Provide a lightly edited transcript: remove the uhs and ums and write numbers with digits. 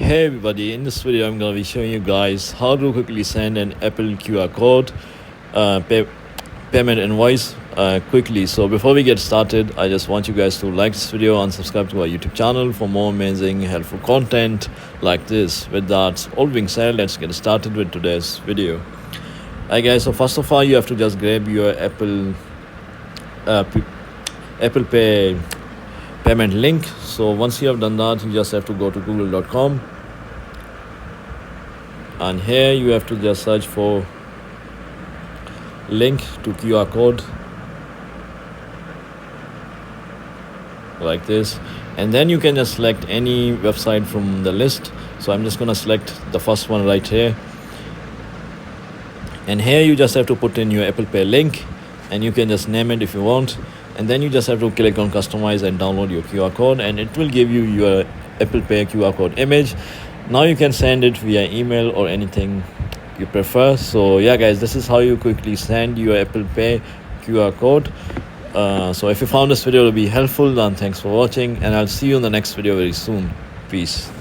Hey everybody, in this video I'm going to be showing you guys how to quickly send an Apple QR code payment invoice quickly. So before we get started, I just want you guys to like this video and subscribe to our YouTube channel for more amazing helpful content like this. With that all being said, let's get started with today's video. Hi guys, so first of all you have to just grab your Apple Pay payment link. So once you have done that, you just have to go to google.com, and here you have to just search for link to QR code like this, and then you can just select any website from the list. So I'm just gonna select the first one right here, and here you just have to put in your Apple Pay link, and you can just name it if you want, and then you just have to click on customize and download your QR code, and it will give you your Apple Pay QR code image. Now you can send it via email or anything you prefer. So yeah guys, this is how you quickly send your Apple Pay QR code. So if you found this video to be helpful, then thanks for watching, and I'll see you in the next video very soon. Peace.